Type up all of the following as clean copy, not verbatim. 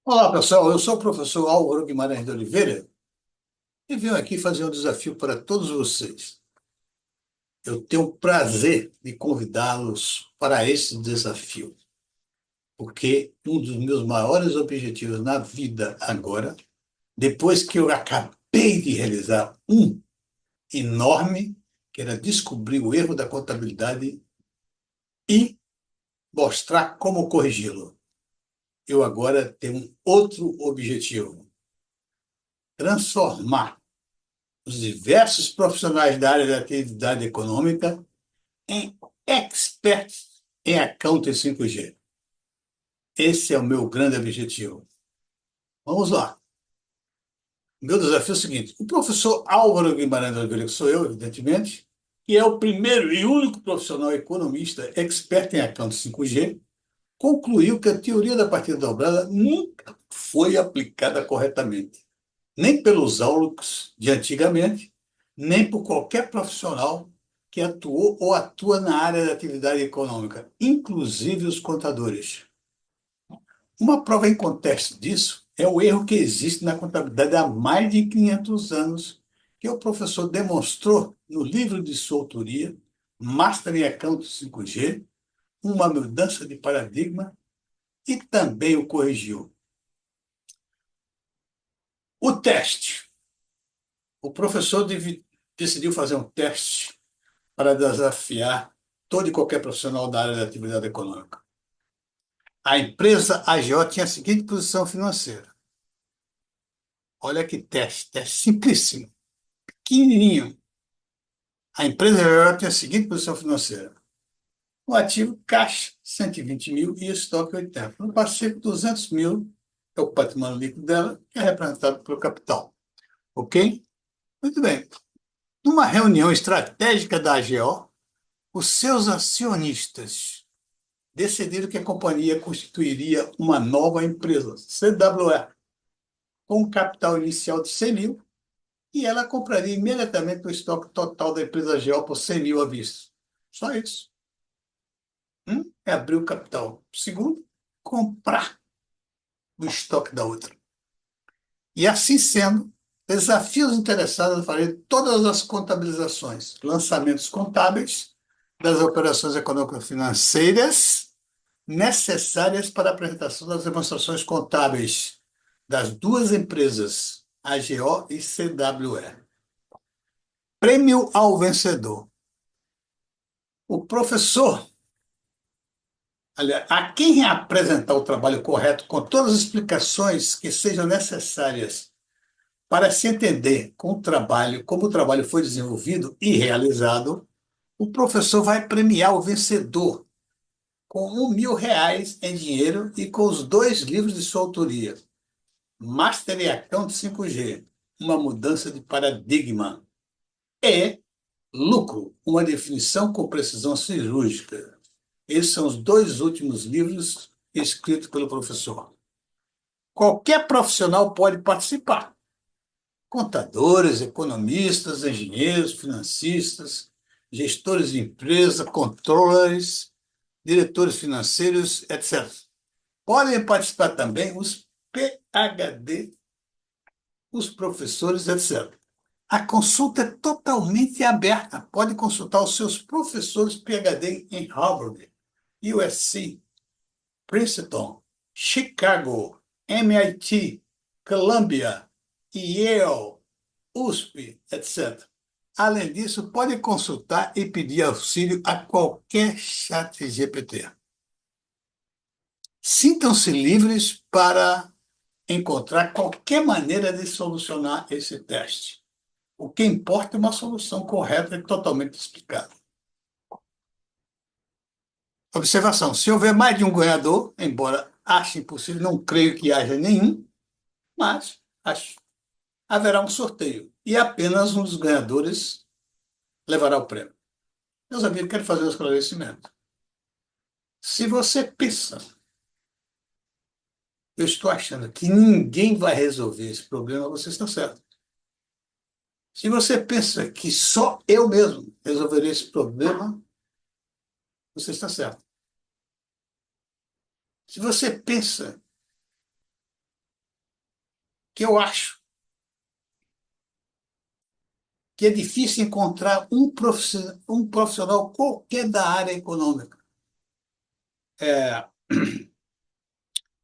Olá, pessoal. Eu sou o professor Álvaro Guimarães de Oliveira e venho aqui fazer um desafio para todos vocês. Eu tenho o prazer de convidá-los para esse desafio, porque um dos meus maiores objetivos na vida agora, depois que eu acabei de realizar um enorme, que era descobrir o erro da contabilidade e mostrar como corrigi-lo. Eu agora tenho um outro objetivo: transformar os diversos profissionais da área da atividade econômica em experts em Accounting 5G. Esse é o meu grande objetivo. Vamos lá. Meu desafio é o seguinte: o professor Álvaro Guimarães de Oliveira, que sou eu, evidentemente, que é o primeiro e único profissional economista expert em Accounting 5G, concluiu que a teoria da partida dobrada nunca foi aplicada corretamente, nem pelos áulicos de antigamente, nem por qualquer profissional que atuou ou atua na área da atividade econômica, inclusive os contadores. Uma prova em contexto disso é o erro que existe na contabilidade há mais de 500 anos, que o professor demonstrou no livro de sua autoria, Master em Accounting 5G, uma mudança de paradigma, e também o corrigiu. O teste. O professor decidiu fazer um teste para desafiar todo e qualquer profissional da área da atividade econômica. A empresa AGO tinha a seguinte posição financeira. Olha que teste simplíssimo, pequenininho. A empresa AGO tinha a seguinte posição financeira. O ativo, caixa, 120 mil e estoque, 80. No passivo, 200 mil é o patrimônio líquido dela, que é representado pelo capital. Ok? Muito bem. Numa reunião estratégica da AGO, os seus acionistas decidiram que a companhia constituiria uma nova empresa, CWE, com um capital inicial de 100 mil, e ela compraria imediatamente o estoque total da empresa GEO por 100 mil à vista. Só isso. É abrir o capital. Segundo, comprar o estoque da outra. E assim sendo, desafia os interessados a fazer todas as contabilizações, lançamentos contábeis das operações econômico-financeiras necessárias para a apresentação das demonstrações contábeis das duas empresas, AGO e CWE. Prêmio ao vencedor. O professor, aliás, a quem apresentar o trabalho correto com todas as explicações que sejam necessárias para se entender com o trabalho, como o trabalho foi desenvolvido e realizado, o professor vai premiar o vencedor com R$ 1.000 em dinheiro e com os dois livros de sua autoria. Master em Account 5G, uma mudança de paradigma. E lucro, uma definição com precisão cirúrgica. Esses são os dois últimos livros escritos pelo professor. Qualquer profissional pode participar. Contadores, economistas, engenheiros, financistas, gestores de empresa, controllers, diretores financeiros, etc. Podem participar também os PhD, os professores, etc. A consulta é totalmente aberta. Pode consultar os seus professores PhD em Harvard, USC, Princeton, Chicago, MIT, Columbia, Yale, USP, etc. Além disso, pode consultar e pedir auxílio a qualquer chat GPT. Sintam-se livres para encontrar qualquer maneira de solucionar esse teste. O que importa é uma solução correta e totalmente explicada. Observação: se houver mais de um ganhador, embora ache impossível, não creio que haja nenhum, mas haverá um sorteio e apenas um dos ganhadores levará o prêmio. Meus amigos, quero fazer um esclarecimento. Se você pensa, eu estou achando que ninguém vai resolver esse problema, você está certo. Se você pensa que só eu mesmo resolverei esse problema, você está certo. Se você pensa que eu acho que é difícil encontrar um profissional qualquer da área econômica. É,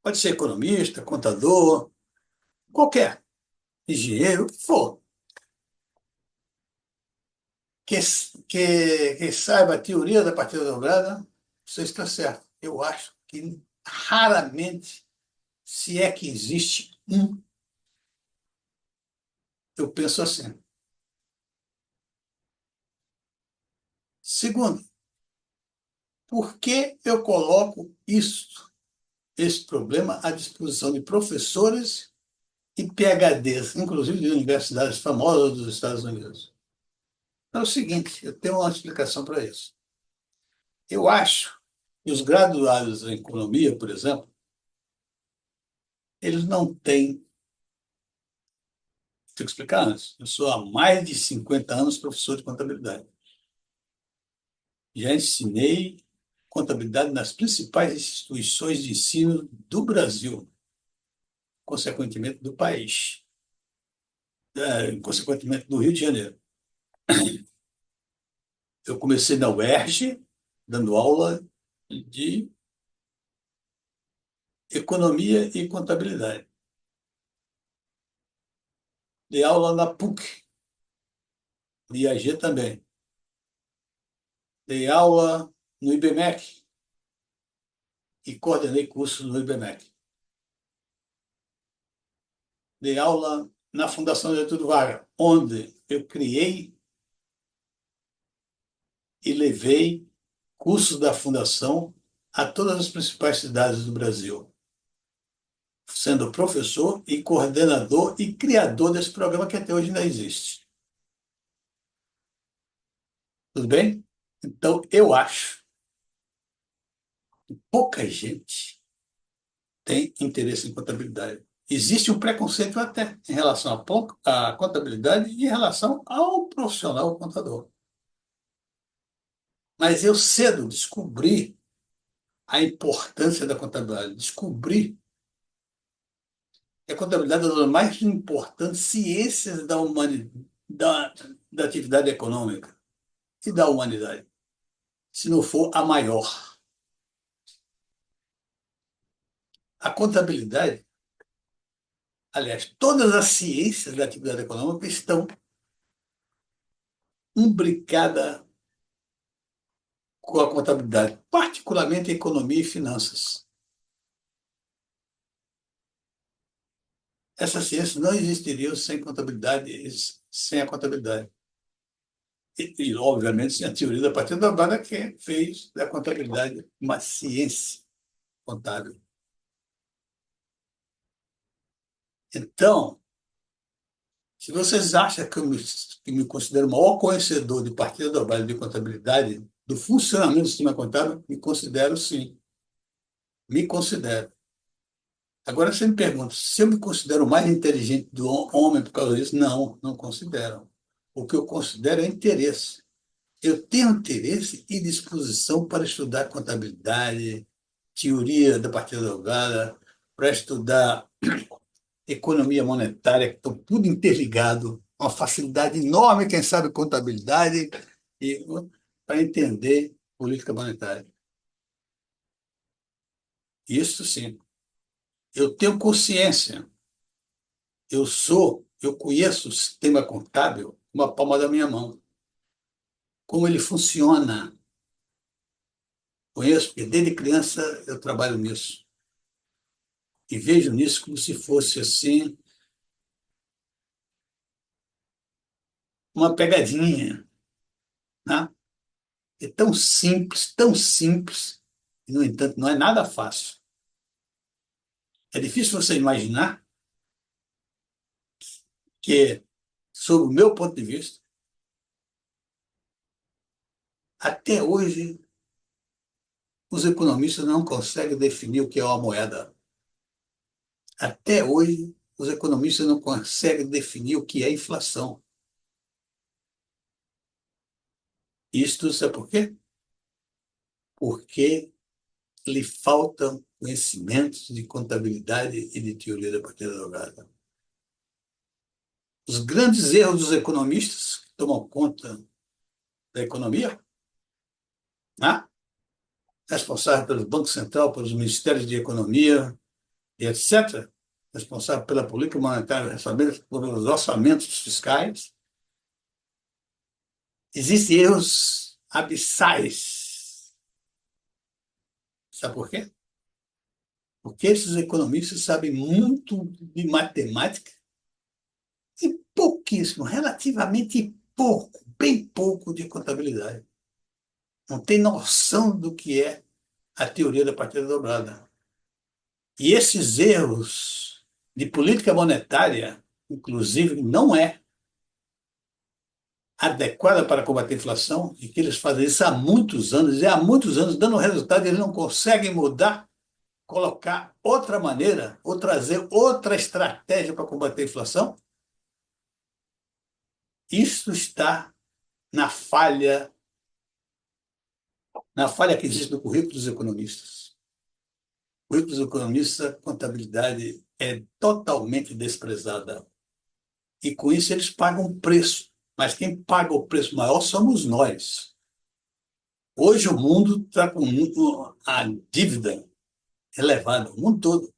pode ser economista, contador, qualquer, engenheiro, o que for, que, que saiba a teoria da partida dobrada, você está certo. Eu acho que raramente, se é que existe um, eu penso assim. Segundo, por que eu coloco esse problema à disposição de professores e PhDs, inclusive de universidades famosas dos Estados Unidos? É o seguinte, eu tenho uma explicação para isso. Eu acho que os graduados em economia, por exemplo, eles não têm. Tenho que explicar antes. Eu sou há mais de 50 anos professor de contabilidade. Já ensinei contabilidade nas principais instituições de ensino do Brasil, consequentemente do país, consequentemente do Rio de Janeiro. Eu comecei na UERJ, dando aula de economia e contabilidade. Dei aula na PUC, viajei também. Dei aula no IBMEC e coordenei cursos no IBMEC. Dei aula na Fundação Getúlio Vargas, onde eu criei e levei cursos da Fundação a todas as principais cidades do Brasil, sendo professor e coordenador e criador desse programa que até hoje ainda existe. Tudo bem? Então, eu acho que pouca gente tem interesse em contabilidade. Existe um preconceito até em relação à contabilidade e em relação ao profissional contador. Mas eu cedo descobri a importância da contabilidade, descobri que a contabilidade é uma das mais importantes ciências da humanidade, da atividade econômica e da humanidade, se não for a maior. A contabilidade, aliás, todas as ciências da atividade econômica estão imbricadas com a contabilidade, particularmente economia e finanças. Essas ciências não existiriam sem contabilidade, sem a contabilidade. Obviamente, sem a teoria da partida da banda, que fez da contabilidade uma ciência contábil. Então, se vocês acham que me considero o maior conhecedor de partida dobrada de contabilidade, do funcionamento do sistema contábil, me considero sim. Me considero. Agora você me pergunta, se eu me considero o mais inteligente do homem por causa disso? Não, não considero. O que eu considero é interesse. Eu tenho interesse e disposição para estudar contabilidade, teoria da partida dobrada, para estudar economia monetária, que estão tudo interligado, uma facilidade enorme, quem sabe contabilidade, e para entender política monetária. Isso sim. Eu tenho consciência. Eu conheço o sistema contábil com a palma da minha mão. Como ele funciona. Conheço, porque desde criança eu trabalho nisso. E vejo nisso como se fosse assim, uma pegadinha, né? É tão simples, e, no entanto, não é nada fácil. É difícil você imaginar que, sob o meu ponto de vista, até hoje, os economistas não conseguem definir o que é uma moeda. Até hoje, os economistas não conseguem definir o que é inflação. Isto sabe por quê? Porque lhe faltam conhecimentos de contabilidade e de teoria da partida dobrada. Os grandes erros dos economistas que tomam conta da economia, né? Responsável pelo Banco Central, pelos ministérios de economia e etc., responsável pela política monetária, responsável pelos orçamentos fiscais, existem erros abissais. Sabe por quê? Porque esses economistas sabem muito de matemática e pouquíssimo, relativamente pouco, bem pouco de contabilidade. Não tem noção do que é a teoria da partida dobrada. E esses erros de política monetária, inclusive, não é adequada para combater a inflação, e que eles fazem isso há muitos anos, e há muitos anos dando resultado, e eles não conseguem mudar, colocar outra maneira, ou trazer outra estratégia para combater a inflação. Isso está na na falha que existe no currículo dos economistas. O currículo dos economistas, a contabilidade é totalmente desprezada. E com isso eles pagam um preço. Mas quem paga o preço maior somos nós. Hoje o mundo está com a dívida elevada, o mundo todo,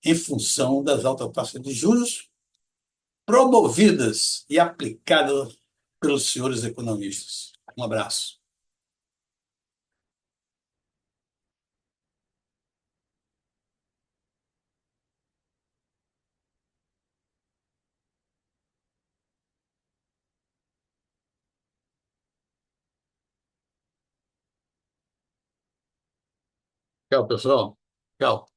em função das altas taxas de juros promovidas e aplicadas pelos senhores economistas. Um abraço. Tchau, pessoal. Tchau.